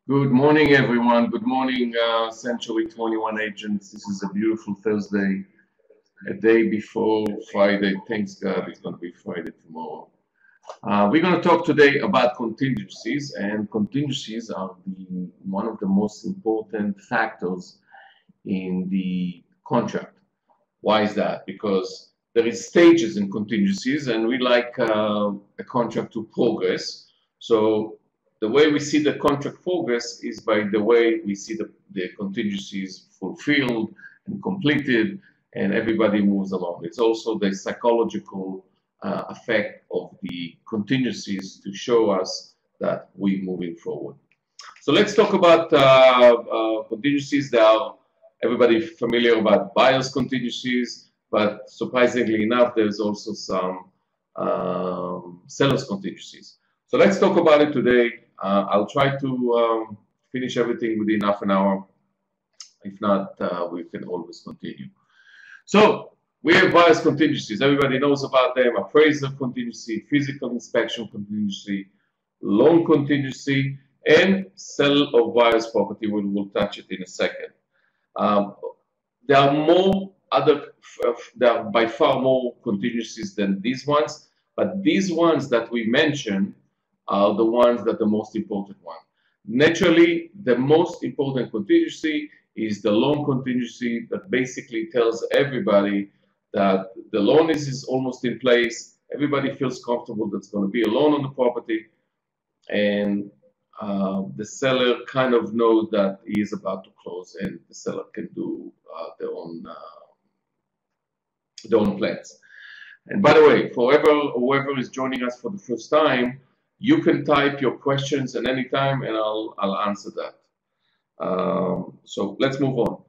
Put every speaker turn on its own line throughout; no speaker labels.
Good morning, everyone. Good morning, Century 21 agents. This is a beautiful Thursday, a day before Friday. Thanks God it's going to be Friday tomorrow. We're going to talk today about contingencies, and contingencies are one of the most important factors in the contract. Why is that? Because there is stages in contingencies, and we like a contract to progress. So the way we see the contract progress is by the way we see the contingencies fulfilled and completed, and everybody moves along. It's also the psychological effect of the contingencies to show us that we're moving forward. So let's talk about contingencies. There are everybody familiar about buyer's contingencies, but surprisingly enough, there's also some seller's contingencies. So let's talk about it today. I'll try to finish everything within half an hour. If not, we can always continue. So we have buyer's contingencies. Everybody knows about them: appraisal contingency, physical inspection contingency, loan contingency, and sale of buyer's property. We'll touch it in a second. There are there are by far more contingencies than these ones, but these ones that we mentioned are the ones that are the most important one. Naturally, the most important contingency is the loan contingency that basically tells everybody that the loan is almost in place. Everybody feels comfortable that's going to be a loan on the property, and the seller kind of knows that he is about to close, and the seller can do their own plans. And by the way, for whoever is joining us for the first time, you can type your questions at any time, and I'll answer that. So let's move on.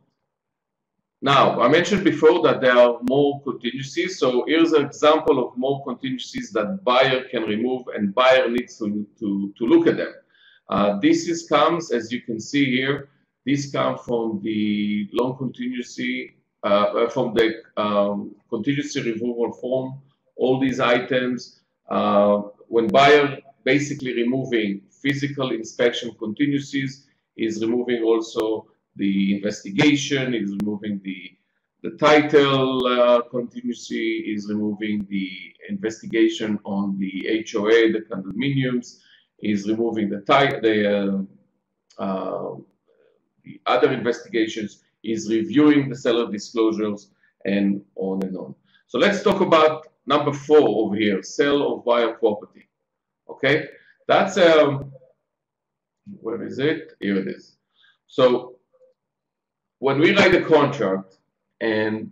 Now, I mentioned before that there are more contingencies. So here's an example of more contingencies that buyer can remove, and buyer needs to look at them. This comes, as you can see here, this comes from the loan contingency, from the contingency removal form. All these items, when buyer basically removing physical inspection contingencies, is removing also the investigation, is removing the title contingency, is removing the investigation on the HOA, the condominiums, is removing the other investigations, is reviewing the seller disclosures, and on and on. So let's talk about number 4 over here, sale of buyer property. Okay, that's where is it? Here it is. So when we write a contract and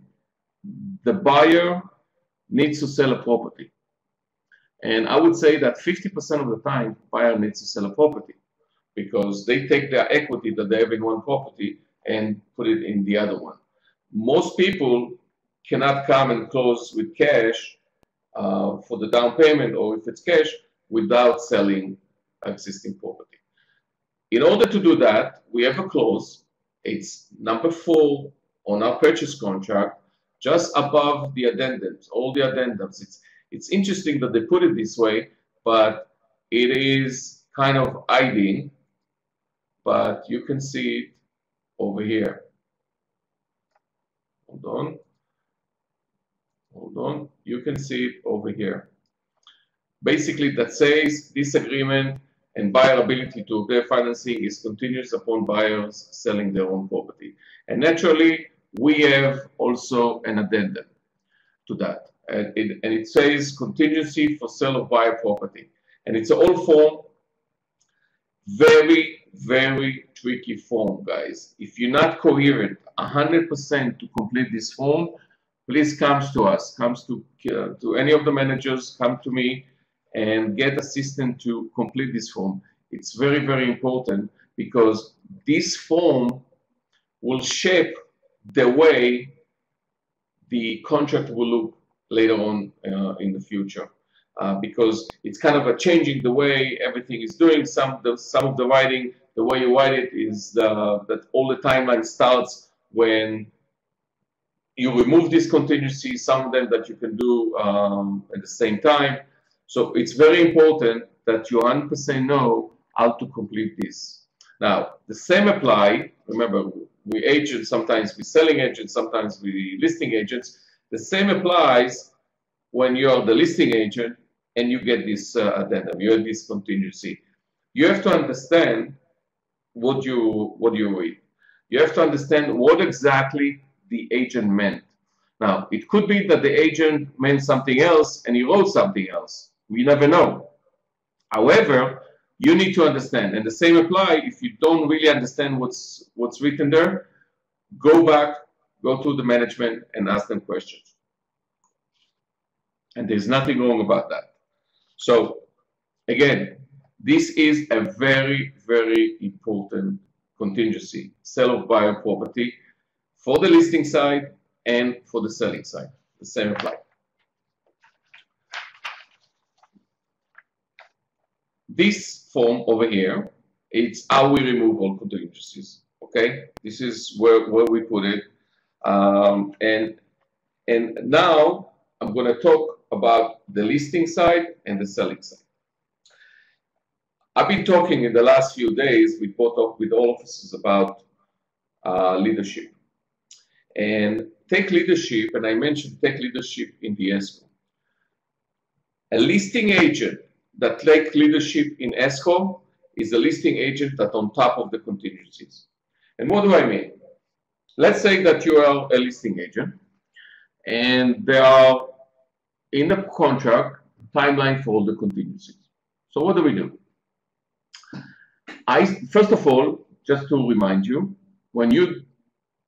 the buyer needs to sell a property, and I would say that 50% of the time, buyer needs to sell a property because they take their equity that they have in one property and put it in the other one. Most people cannot come and close with cash for the down payment, or if it's cash, without selling existing property. In order to do that, we have a clause. It's number 4 on our purchase contract, just above the addendums, all the addendums. It's interesting that they put it this way, but it is kind of hiding, but you can see it over here. Hold on, you can see it over here. Basically, that says this agreement and buyer ability to obtain financing is continuous upon buyers selling their own property. And naturally, we have also an addendum to that. And it says contingency for sale of buyer property. And it's an old form, very, very tricky form, guys. If you're not coherent 100% to complete this form, please come to us, come to any of the managers, come to me, and get assistance to complete this form. It's very, very important because this form will shape the way the contract will look later on in the future. Because it's kind of changing the way everything is doing. Some of the writing, the way you write it is that all the timeline starts when you remove this contingency, some of them that you can do at the same time. So it's very important that you 100% know how to complete this. Now, the same apply. Remember, we agents, sometimes we selling agents, sometimes we listing agents. The same applies when you're the listing agent and you get this addendum, you have this contingency. You have to understand what you read. You have to understand what exactly the agent meant. Now, it could be that the agent meant something else and he wrote something else. We never know. However, you need to understand, and the same apply if you don't really understand what's written there. Go back, go to the management and ask them questions. And there's nothing wrong about that. So again, this is a very, very important contingency, sale of buyer property for the listing side and for the selling side. The same apply. This form over here, it's how we remove all contingencies. Okay, this is where we put it. And now I'm going to talk about the listing side and the selling side. I've been talking in the last few days with all officers about leadership. And take leadership, and I mentioned take leadership in the escrow. A listing agent that takes leadership in escrow is a listing agent that on top of the contingencies. And what do I mean? Let's say that you are a listing agent and there are in the contract timeline for all the contingencies. So what do? First of all, just to remind you, when you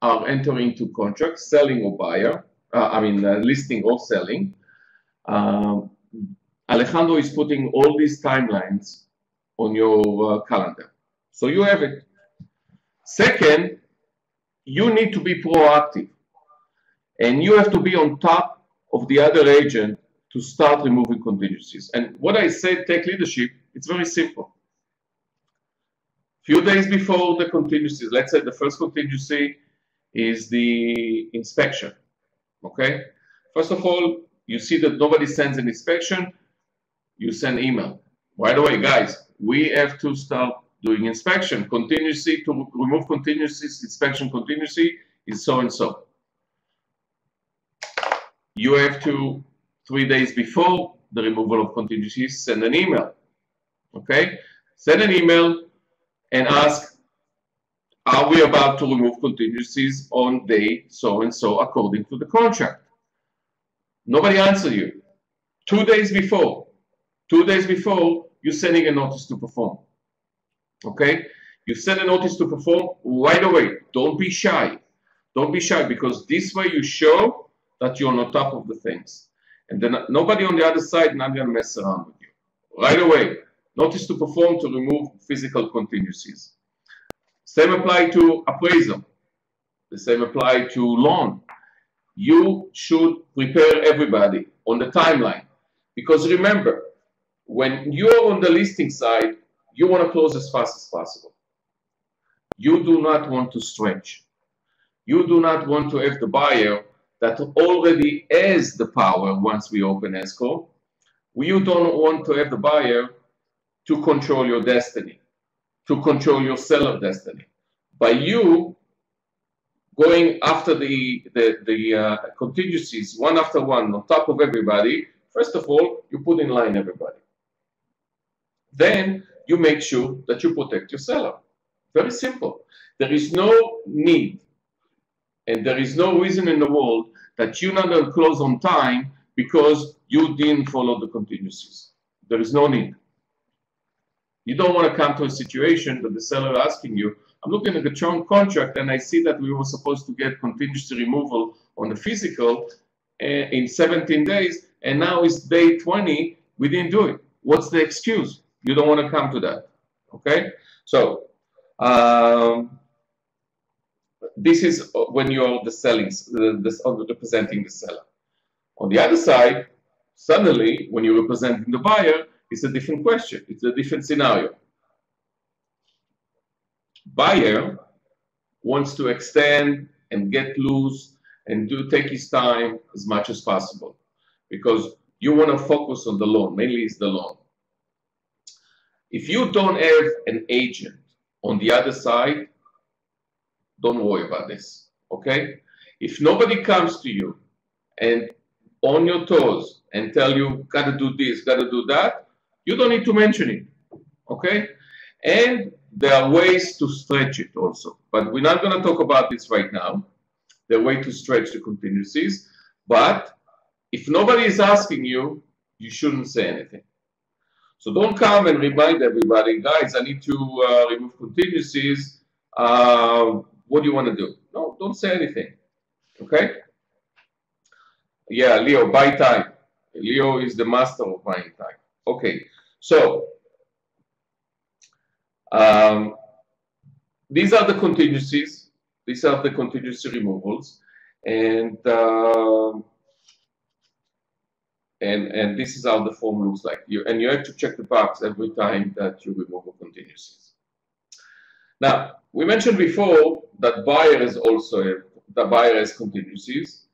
are entering into contract, selling or buyer, listing or selling, Alejandro is putting all these timelines on your calendar. So you have it. Second, you need to be proactive. And you have to be on top of the other agent to start removing contingencies. And what I say, take leadership, it's very simple. Few days before the contingencies, let's say the first contingency is the inspection. Okay? First of all, you see that nobody sends an inspection, you send email. By the way, guys, we have to start doing inspection. Contingency, to remove contingencies, inspection contingency is so and so. You have to, 3 days before the removal of contingencies, send an email. Okay? Send an email and ask, are we about to remove contingencies on day so and so according to the contract? Nobody answered you. 2 days before, you're sending a notice to perform. Okay? You send a notice to perform right away. Don't be shy. Don't be shy, because this way you show that you're on top of the things. And then nobody on the other side not going to mess around with you. Right away, notice to perform to remove physical contingencies. Same apply to appraisal. The same apply to loan. You should prepare everybody on the timeline. Because remember, when you're on the listing side, you want to close as fast as possible. You do not want to stretch. You do not want to have the buyer that already has the power once we open escrow. You don't want to have the buyer to control your destiny, to control your seller destiny. By you going after the contingencies one after one on top of everybody, first of all, you put in line everybody. Then you make sure that you protect your seller. Very simple. There is no need and there is no reason in the world that you're not going to close on time because you didn't follow the contingencies. There is no need. You don't want to come to a situation that the seller asking you, I'm looking at the contract and I see that we were supposed to get contingency removal on the physical in 17 days and now it's day 20, we didn't do it. What's the excuse? You don't want to come to that. Okay? So, this is when you're the selling, representing the seller. On the other side, suddenly, when you're representing the buyer, it's a different question. It's a different scenario. Buyer wants to extend and get loose and take his time as much as possible because you want to focus on the loan. Mainly it's the loan. If you don't have an agent On the other side, don't worry about this, okay? If nobody comes to you and on your toes and tell you, gotta do this, gotta do that, you don't need to mention it, okay? And there are ways to stretch it also, but we're not gonna talk about this right now. There are ways to stretch the contingencies, but if nobody is asking you, you shouldn't say anything. So don't come and remind everybody, guys, I need to remove contingencies. What do you want to do? No, don't say anything. Okay? Yeah, Leo, buy time. Leo is the master of buying time. Okay, so these are the contingencies. These are the contingency removals, and this is how the form looks like. You have to check the box every time that you remove a contingencies. Now, we mentioned before that buyer has contingencies,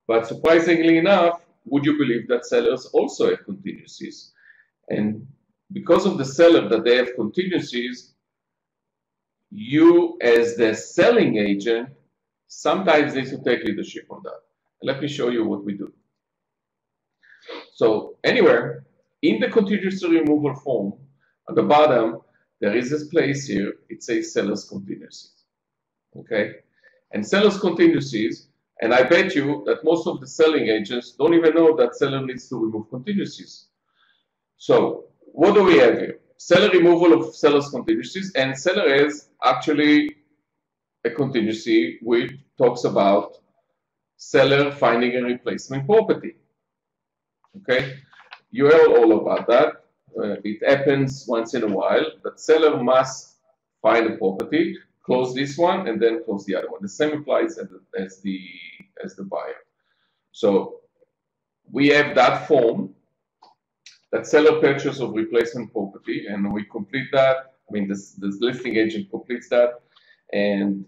but surprisingly enough, would you believe that sellers also have contingencies? And because of the seller that they have contingencies, you as the selling agent sometimes need to take leadership on that. Let me show you what we do. So anywhere in the contingency removal form, at the bottom, there is this place here, it says seller's contingencies, okay? And seller's contingencies, and I bet you that most of the selling agents don't even know that seller needs to remove contingencies. So what do we have here? Seller removal of seller's contingencies, and seller has actually a contingency which talks about seller finding a replacement property. Okay, you heard all about that. It happens once in a while that seller must find a property, close this one, and then close the other one. The same applies as the buyer. So we have that form, that seller purchase of replacement property, and we complete that. I mean, this listing agent completes that, and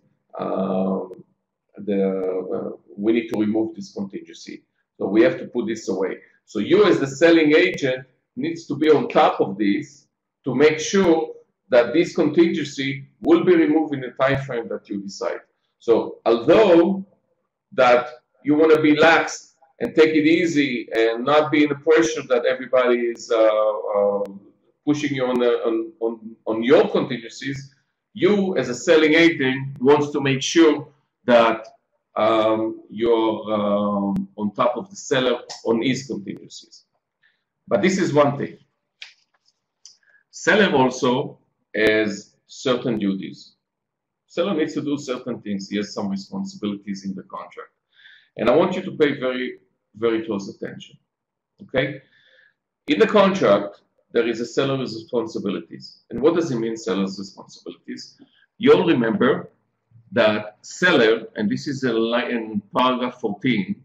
we need to remove this contingency. So we have to put this away. So you as the selling agent needs to be on top of this to make sure that this contingency will be removed in the time frame that you decide. So although that you want to be lax and take it easy and not be in the pressure that everybody is pushing you on your contingencies, you as a selling agent wants to make sure that you're on top of the seller on his contingencies. But this is one thing. Seller also has certain duties. Seller needs to do certain things. He has some responsibilities in the contract. And I want you to pay very, very close attention. Okay? In the contract, there is a seller's responsibilities. And what does it mean, seller's responsibilities? You'll remember that seller, and this is in paragraph 14,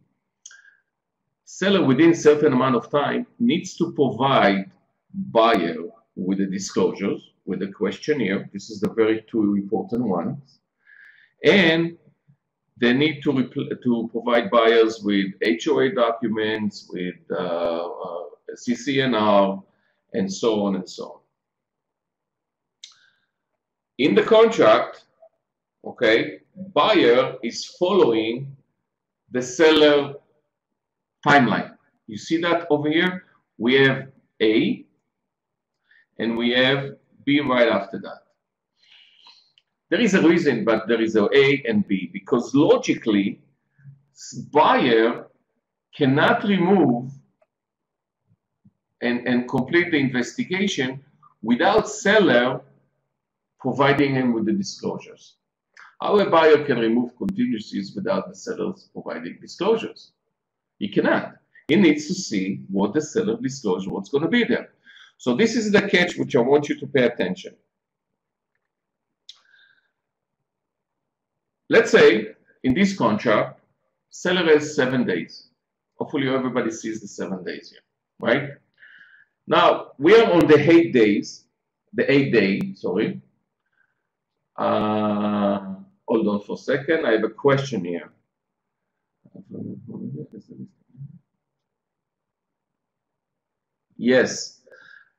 seller within a certain amount of time needs to provide buyer with the disclosures, with the questionnaire. This is the very two important ones. And they need to provide buyers with HOA documents, with CCNR, and so on and so on. In the contract, okay, buyer is following the seller timeline. You see that over here? We have A and we have B right after that. There is a reason, but there is a A and B, because logically, buyer cannot remove and complete the investigation without seller providing him with the disclosures. How a buyer can remove contingencies without the sellers providing disclosures? He cannot. He needs to see what the seller disclosure, what's going to be there. So this is the catch which I want you to pay attention. Let's say in this contract, seller has 7 days. Hopefully everybody sees the 7 days here, right? Now we are on the 8 days, the 8th day, sorry. Hold on for a second, I have a question here. Yes,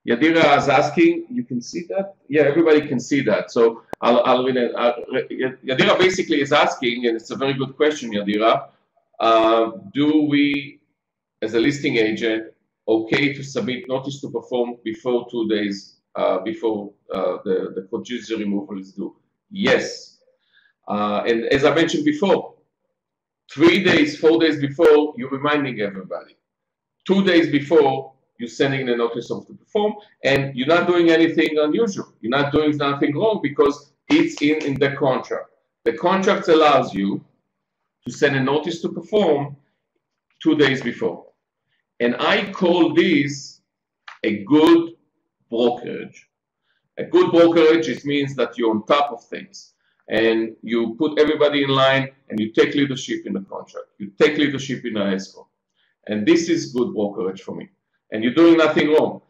Yadira is asking, you can see that? Yeah, everybody can see that. So I'll read it. Yadira basically is asking, and it's a very good question, Yadira, do we, as a listing agent, okay to submit notice to perform before 2 days before the contingency removal is due? Yes. And as I mentioned before, 3 days, 4 days before, you're reminding everybody. 2 days before, you're sending the notice of to perform, and you're not doing anything unusual. You're not doing nothing wrong because it's in the contract. The contract allows you to send a notice to perform 2 days before. And I call this a good brokerage. A good brokerage, it means that you're on top of things and you put everybody in line and you take leadership in the contract. You take leadership in the escrow. And this is good brokerage for me. And you're doing nothing wrong.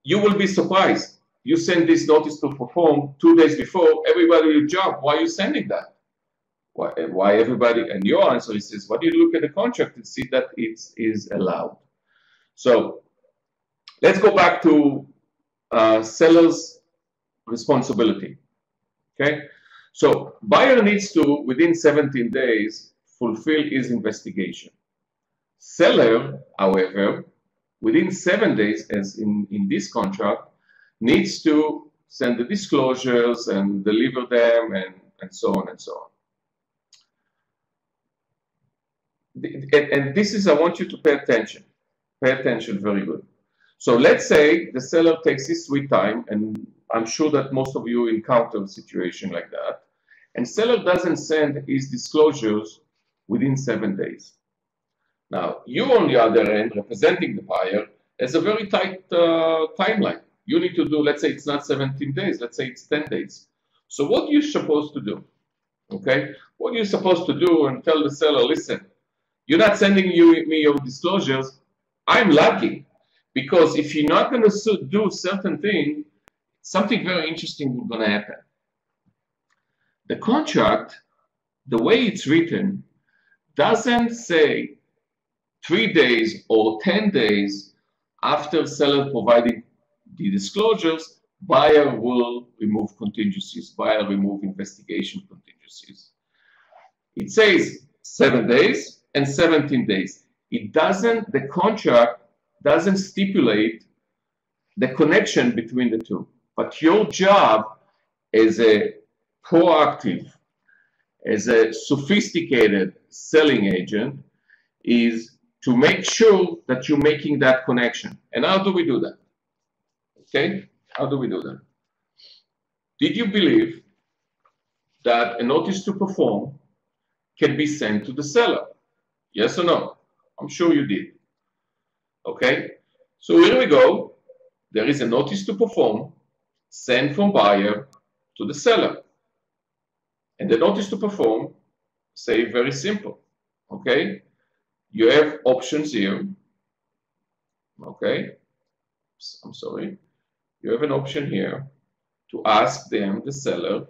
You will be surprised. You send this notice to perform 2 days before, everybody will jump. Why are you sending that? Why everybody? And your answer is, why do you look at the contract and see that it is allowed? So let's go back to seller's responsibility. Okay, so buyer needs to, within 17 days, fulfill his investigation. Seller, however, within 7 days, as in this contract, needs to send the disclosures and deliver them and so on and so on. And this is, I want you to pay attention. Pay attention very good. So let's say the seller takes his sweet time, and I'm sure that most of you encounter a situation like that, and seller doesn't send his disclosures within 7 days. Now, you on the other end, representing the buyer, has a very tight timeline. You need to do, let's say it's not 17 days, let's say it's 10 days. So what are you supposed to do? Okay, what are you supposed to do and tell the seller, listen, you're not sending me your disclosures, I'm lucky, because if you're not going to do certain thing, something very interesting is going to happen. The contract, the way it's written, doesn't say 3 days or 10 days after seller provided the disclosures, buyer will remove contingencies, buyer remove investigation contingencies. It says 7 days and 17 days. It doesn't, the contract doesn't stipulate the connection between the two. But your job as a proactive, as a sophisticated selling agent is to make sure that you're making that connection. And how do we do that? Okay, how do we do that? Did you believe that a notice to perform can be sent to the seller? Yes or no? I'm sure you did. Okay, so here we go. There is a notice to perform sent from buyer to the seller. And the notice to perform say very simple. Okay, you have options here. Okay, I'm sorry. You have an option here to ask them, the seller,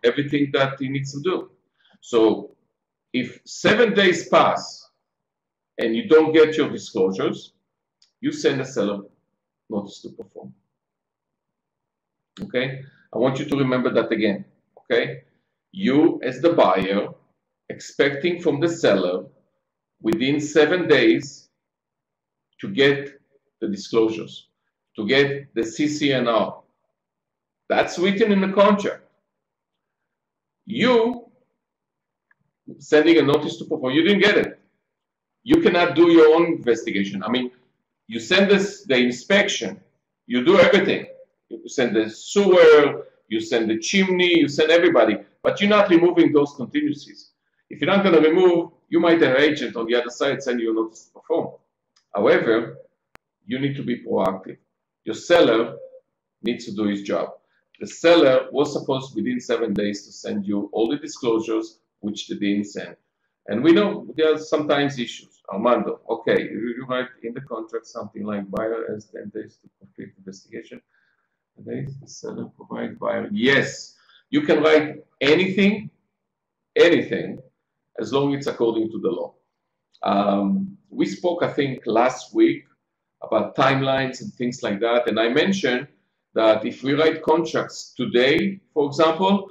everything that he needs to do. So if 7 days pass and you don't get your disclosures, you send a seller notice to perform. Okay, I want you to remember that again. Okay, you as the buyer expecting from the seller within 7 days to get the disclosures, to get the CC&R. That's written in the contract. You sending a notice to perform, you didn't get it. You cannot do your own investigation. I mean, you send this, the inspection, you do everything. You send the sewer, you send the chimney, you send everybody, but you're not removing those contingencies. If you're not going to remove, you might have an agent on the other side send you a notice to perform. However, you need to be proactive. Your seller needs to do his job. The seller was supposed within 7 days to send you all the disclosures, which they didn't send. And we know there are sometimes issues. Armando, okay, you write in the contract something like buyer has 10 days to complete investigation. The seller provides buyer. Yes, you can write anything, as long as it's according to the law. We spoke, I think, last week about timelines and things like that. And I mentioned that if we write contracts today, for example,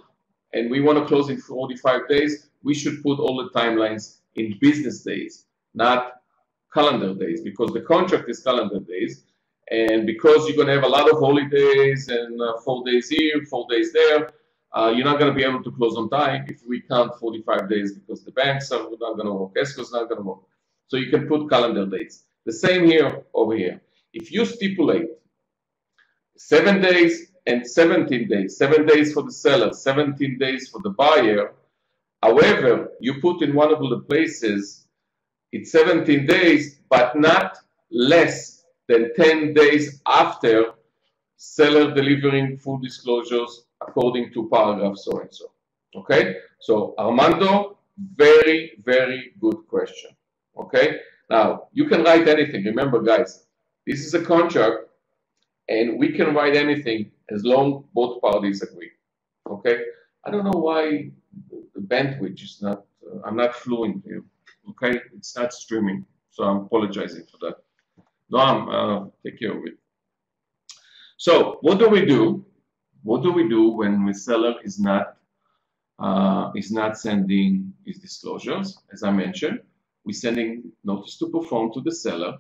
and we want to close in 45 days, we should put all the timelines in business days, not calendar days, because the contract is calendar days. And because you're going to have a lot of holidays and 4 days here, 4 days there, you're not going to be able to close on time if we count 45 days, because the banks are not going to work, escrow is not going to work. So you can put calendar dates. The same here over here. If you stipulate 7 days and 17 days, 7 days for the seller, 17 days for the buyer, however, you put in one of the places, it's 17 days, but not less than 10 days after seller delivering full disclosures according to paragraph so and so. Okay? So Armando, very, very good question. Okay? Now, you can write anything. Remember, guys, this is a contract, and we can write anything as long both parties agree. Okay? I don't know why the bandwidth is not, I'm not fluent here. Okay? It's not streaming, so I'm apologizing for that. Noam, take care of it. So, what do we do? What do we do when the seller is not sending his disclosures? As I mentioned, we're sending notice to perform to the seller.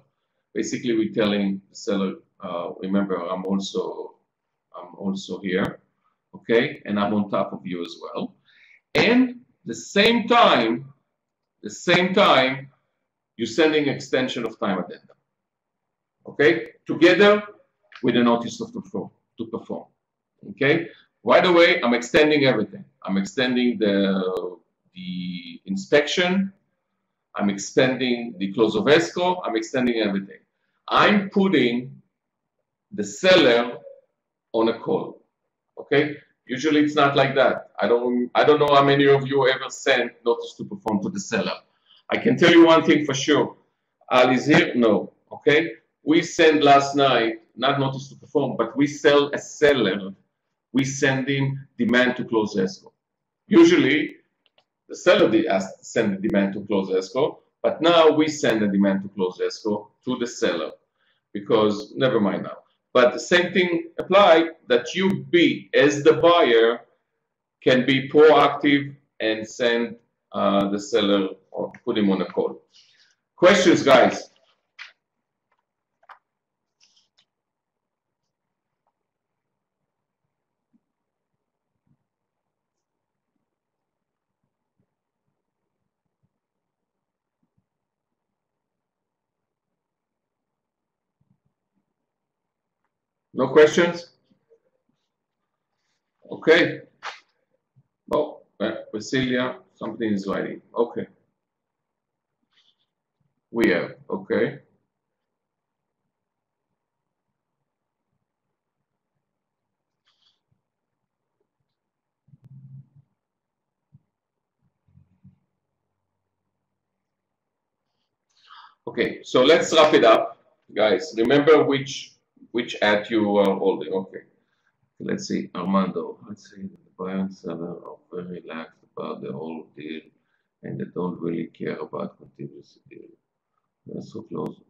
Basically, we're telling the seller, remember, I'm also here, okay, and I'm on top of you as well. And the same time, you're sending extension of time addendum, okay, together with a notice of to perform. Okay. Right away, I'm extending everything. I'm extending the inspection. I'm extending the close of escrow. I'm extending everything. I'm putting the seller on a call. Okay. Usually it's not like that. I don't know how many of you ever sent notice to perform to the seller. I can tell you one thing for sure. Al is here? No. Okay. We sent last night, not notice to perform, but we sell a seller. We send him demand to close escrow. Usually, the seller send the demand to close escrow, but now we send a demand to close escrow to the seller, because never mind now. But the same thing apply, that you be, as the buyer, can be proactive and send the seller or put him on a call. Questions, guys? No questions? Okay. Oh, Vasilia, something is writing. Okay. We have, okay. Okay, so let's wrap it up, guys. Remember which ad you are holding. Okay. Let's see, Armando. Let's see, the buyer and seller are very relaxed about the whole deal, and they don't really care about contingency deal. They're so close.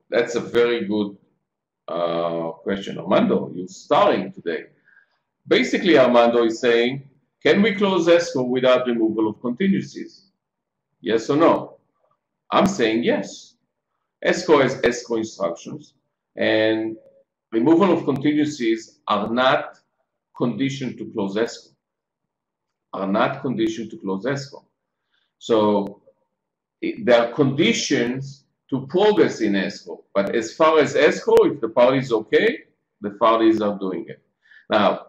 That's a very good question, Armando. You're starring today. Basically, Armando is saying, can we close escrow without removal of contingencies? Yes or no? I'm saying yes. Escrow has escrow instructions, and removal of contingencies are not conditioned to close escrow. So there are conditions to progress in escrow, but as far as escrow, if the party is okay, the parties are doing it. Now,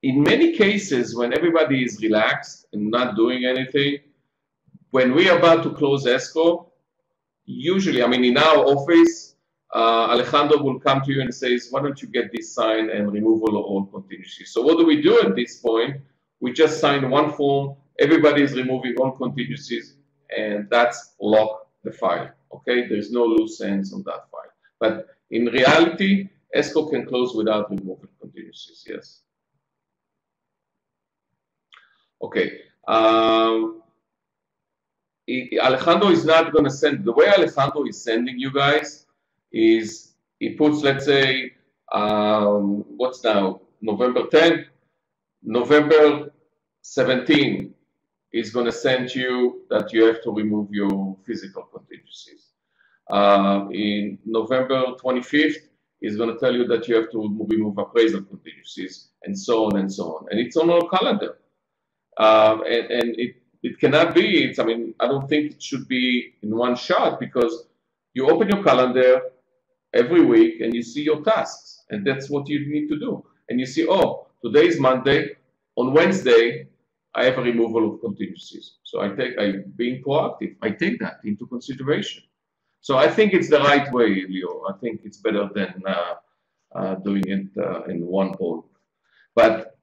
in many cases, when everybody is relaxed and not doing anything, when we are about to close escrow, usually, I mean, in our office, Alejandro will come to you and says, why don't you get this signed and removal of all contingencies? So what do we do at this point? We just sign one form, everybody is removing all contingencies, and that's lock the file, okay? There's no loose ends on that file. But in reality, escrow can close without removing contingencies, yes. Okay. Alejandro is not going to send, the way Alejandro is sending you guys is he puts, let's say, what's now, November 10, November 17 is going to send you that you have to remove your physical contingencies. In November 25th, is going to tell you that you have to remove appraisal contingencies, and so on and so on. And it's on our calendar. And it cannot be, I mean, I don't think it should be in one shot, because you open your calendar every week and you see your tasks, and that's what you need to do. And you see, oh, today is Monday, on Wednesday, I have a removal of contingencies. So I'm being proactive. I take that into consideration. So I think it's the right way, Leo. I think it's better than doing it in one hole. But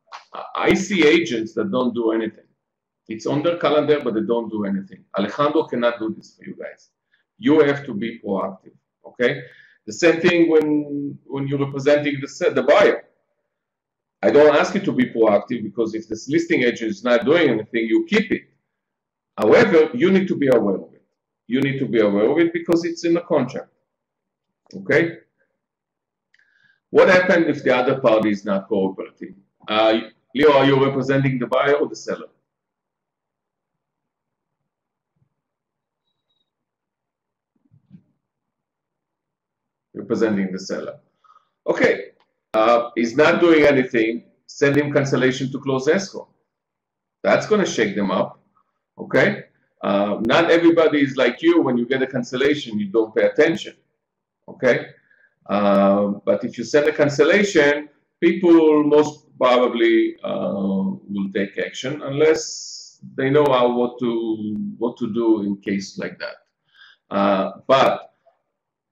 I see agents that don't do anything. It's on their calendar, but they don't do anything. Alejandro cannot do this for you guys. You have to be proactive, okay? The same thing when you're representing the buyer. I don't ask you to be proactive, because if this listing agent is not doing anything, you keep it. However, you need to be aware of it. You need to be aware of it because it's in the contract, okay? What happens if the other party is not cooperating? Leo, are you representing the buyer or the seller? Representing the seller. Okay, he's not doing anything, send him cancellation to close escrow. That's going to shake them up, okay? Not everybody is like you. When you get a cancellation, you don't pay attention, okay? But if you send a cancellation, people most probably will take action, unless they know what to do in case like that. But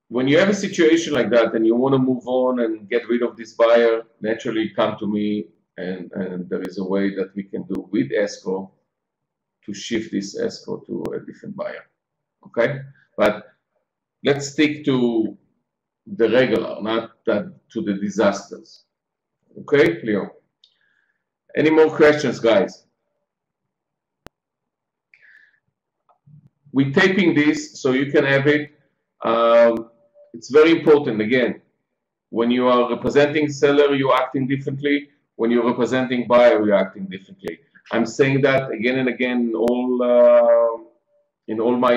when you have a situation like that and you want to move on and get rid of this buyer, naturally come to me, and there is a way that we can do with escrow to shift this escrow to a different buyer, okay? But let's stick to the regular, not to the disasters, okay, Leo? Any more questions, guys? We're taping this so you can have it. It's very important, again, when you are representing seller, you're acting differently. When you're representing buyer, you're acting differently. I'm saying that again and again in all my,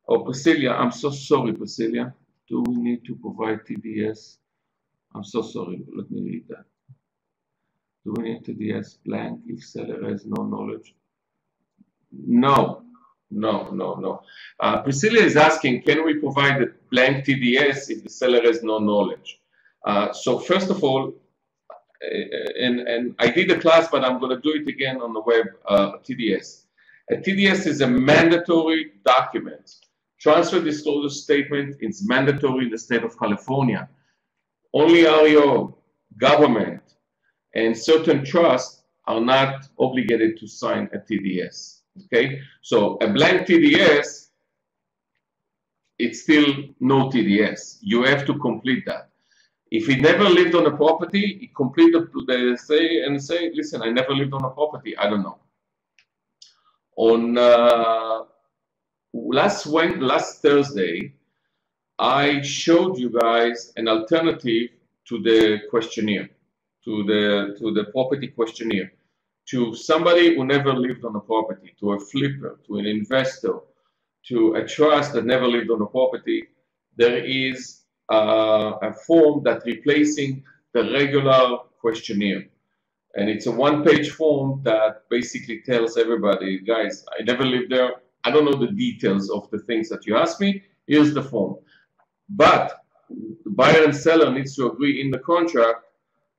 oh, Priscilla, I'm so sorry, Priscilla. Do we need to provide TDS? I'm so sorry, let me read that. Do we need TDS blank if seller has no knowledge? No. Priscilla is asking, can we provide a blank TDS if the seller has no knowledge? So first of all, and I did a class, but I'm going to do it again on the web, TDS. A TDS is a mandatory document. Transfer disclosure statement is mandatory in the state of California. Only REO, government, and certain trusts are not obligated to sign a TDS. Okay, so a blank TDS, it's still no TDS. You have to complete that. If he never lived on a property, he complete the say, listen, I never lived on a property, I don't know. On last Thursday, I showed you guys an alternative to the questionnaire, to the property questionnaire, to somebody who never lived on a property, to a flipper, to an investor, to a trust that never lived on a property. There is a form that replacing the regular questionnaire. And it's a one-page form that basically tells everybody, guys, I never lived there. I don't know the details of the things that you asked me. Here's the form. But the buyer and seller needs to agree in the contract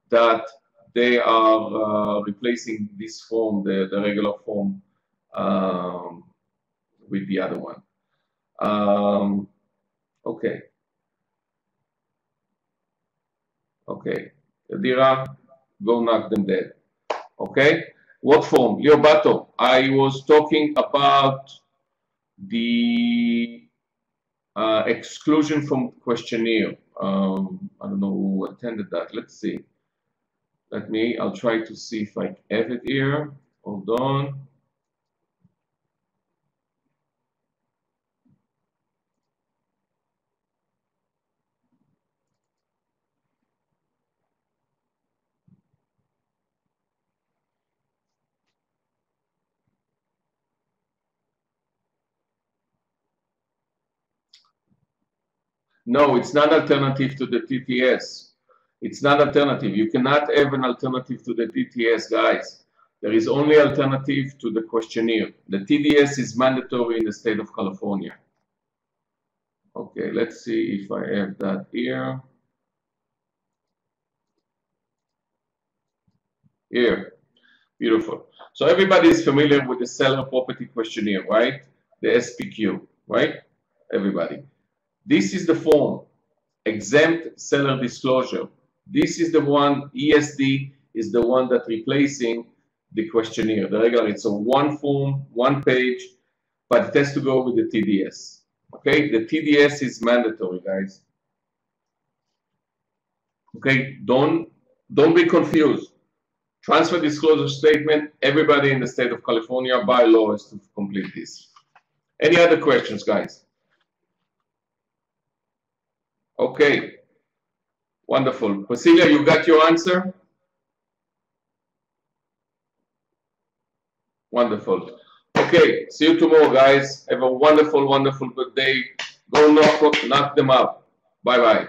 that they are replacing this form, the regular form, with the other one. Okay. Okay. Adira, go knock them dead. Okay. What form? Leobato, I was talking about the exclusion from questionnaire. I don't know who attended that. Let's see. I'll try to see if I have it here. Hold on. No, it's not alternative to the TTS. It's not alternative. You cannot have an alternative to the TTS, guys. There is only alternative to the questionnaire. The TDS is mandatory in the state of California. Okay, let's see if I have that here. Here, beautiful. So everybody is familiar with the seller property questionnaire, right? The SPQ, right? Everybody. This is the form, exempt seller disclosure. This is the one, ESD is the one that replacing the questionnaire. The regular, it's a one form, one page, but it has to go with the TDS. Okay, the TDS is mandatory, guys. Okay, don't be confused. Transfer disclosure statement, everybody in the state of California by law is to complete this. Any other questions, guys? Okay, wonderful. Cecilia, you got your answer? Wonderful. Okay, see you tomorrow, guys. Have a wonderful, wonderful good day. Go knock them up. Bye-bye.